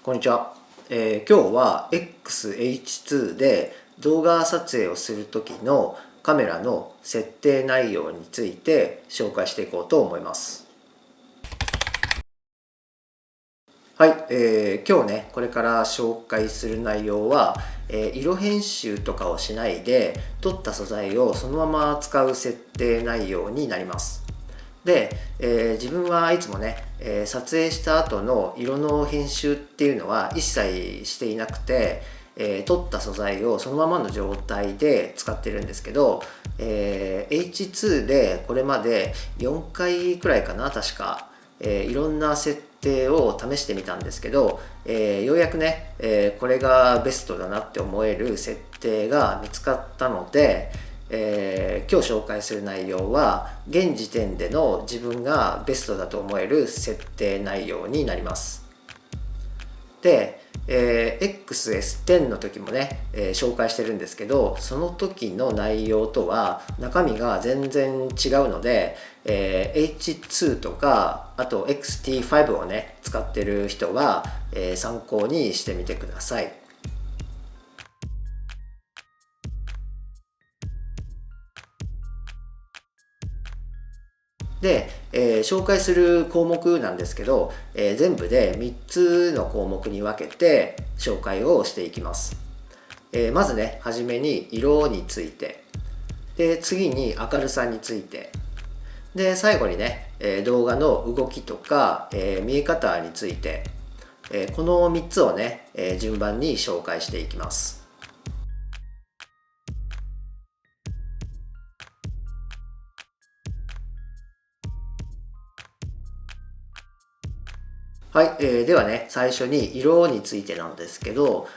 こんにちは。今日は XH2 で動画撮影をする時のカメラの設定内容について紹介していこうと思います。はい、今日ねこれから紹介する内容は、色編集とかをしないで撮った素材をそのまま使う設定内容になります。で、自分はいつもね、撮影した後の色の編集っていうのは一切していなくて、撮った素材をそのままの状態で使ってるんですけど、H2 でこれまで4回くらいかな確か、いろんな設定を試してみたんですけど、ようやくね、これがベストだなって思える設定が見つかったので、今日紹介する内容は現時点での自分がベストだと思える設定内容になります。で、XS10 の時もね、紹介してるんですけど、その時の内容とは中身が全然違うので、H2 とかあと XT5 をね使ってる人は、参考にしてみてください。で、紹介する項目なんですけど、全部で3つの項目に分けて紹介をしていきます。まずね、はじめに色について、で次に明るさについて、で最後にね、動画の動きとか、見え方について、この3つをね、順番に紹介していきます。はい、ではね最初に色についてなんですけど、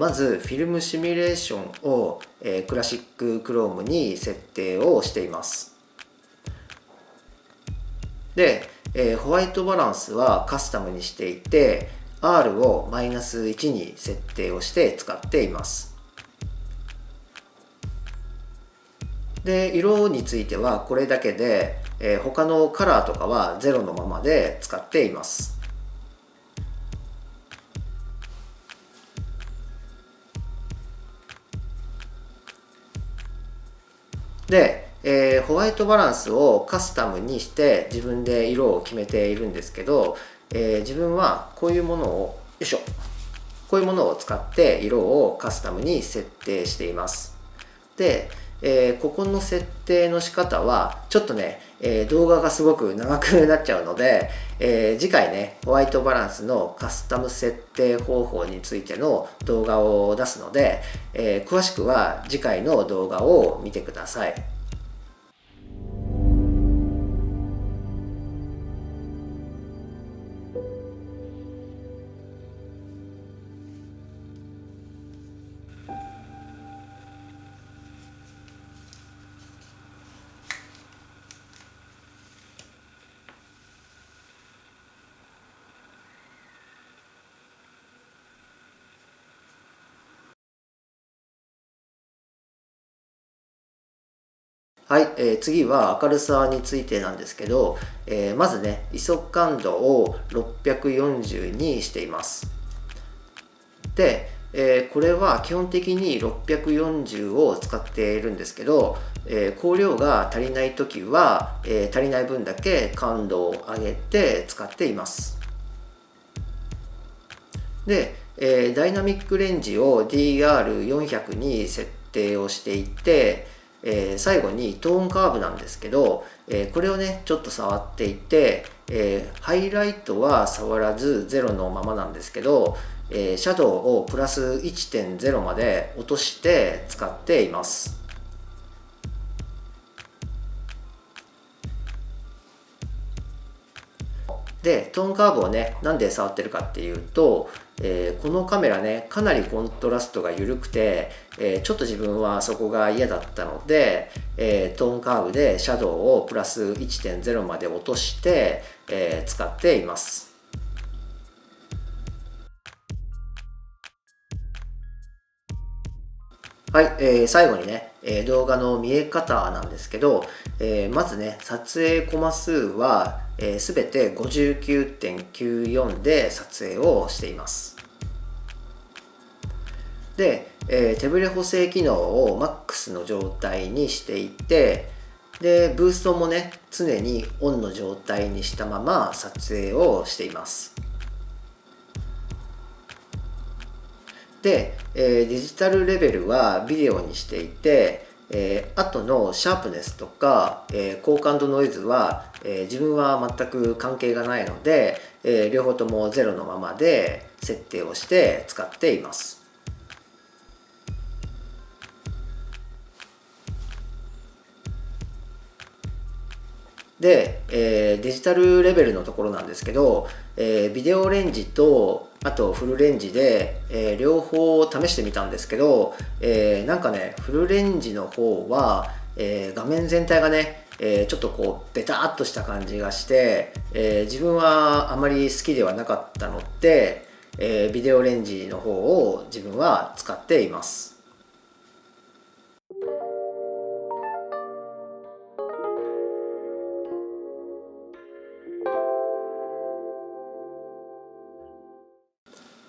まずフィルムシミュレーションを、クラシッククロームに設定をしています。で、ホワイトバランスはカスタムにしていて R をマイナス1に設定をして使っています。で色についてはこれだけで、他のカラーとかは0のままで使っています。で、ホワイトバランスをカスタムにして自分で色を決めているんですけど、自分はこういうものをこういうものを使って色をカスタムに設定しています。で、ここの設定の仕方はちょっとね、動画がすごく長くなっちゃうので、次回ねホワイトバランスのカスタム設定方法についての動画を出すので、詳しくは次回の動画を見てください。はい、次は明るさについてなんですけど、まずね ISO 感度を640にしています。で、これは基本的に640を使っているんですけど、光量が足りない時は、足りない分だけ感度を上げて使っています。で、ダイナミックレンジを DR400 に設定をしていて、最後にトーンカーブなんですけど、これをねちょっと触っていて、ハイライトは触らず0のままなんですけど、シャドウをプラス 1.0 まで落として使っています。でトーンカーブをねなんで触ってるかっていうと、このカメラねかなりコントラストが緩くて、ちょっと自分はそこが嫌だったので、トーンカーブでシャドウをプラス 1.0 まで落として、使っています。はい、最後にね、動画の見え方なんですけど、まずね撮影コマ数は、全て 59.94 で撮影をしています。で、手ブレ補正機能を MAX の状態にしていて、でブーストもね常にオンの状態にしたまま撮影をしています。で、デジタルレベルはビデオにしていて、後のシャープネスとか、高感度ノイズは、自分は全く関係がないので、両方ともゼロのままで設定をして使っています。で、デジタルレベルのところなんですけど、ビデオレンジとあとフルレンジで、両方試してみたんですけど、なんかねフルレンジの方は、画面全体がね、ちょっとこうベタっとした感じがして、自分はあまり好きではなかったので、ビデオレンジの方を自分は使っています。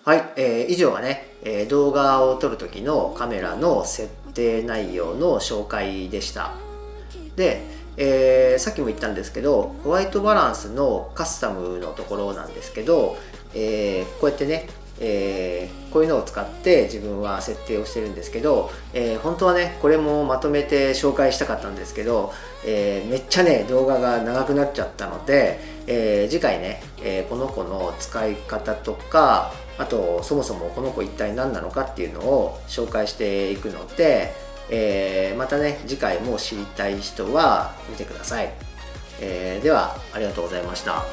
はい、以上がね、動画を撮る時のカメラの設定内容の紹介でした。で、さっきも言ったんですけど、ホワイトバランスのカスタムのところなんですけど、こうやってね、こういうのを使って自分は設定をしてるんですけど、本当はねこれもまとめて紹介したかったんですけど、めっちゃね動画が長くなっちゃったので、次回ね、この子の使い方とか、あとそもそもこの子一体何なのかっていうのを紹介していくので、またね次回も知りたい人は見てください。ではありがとうございました。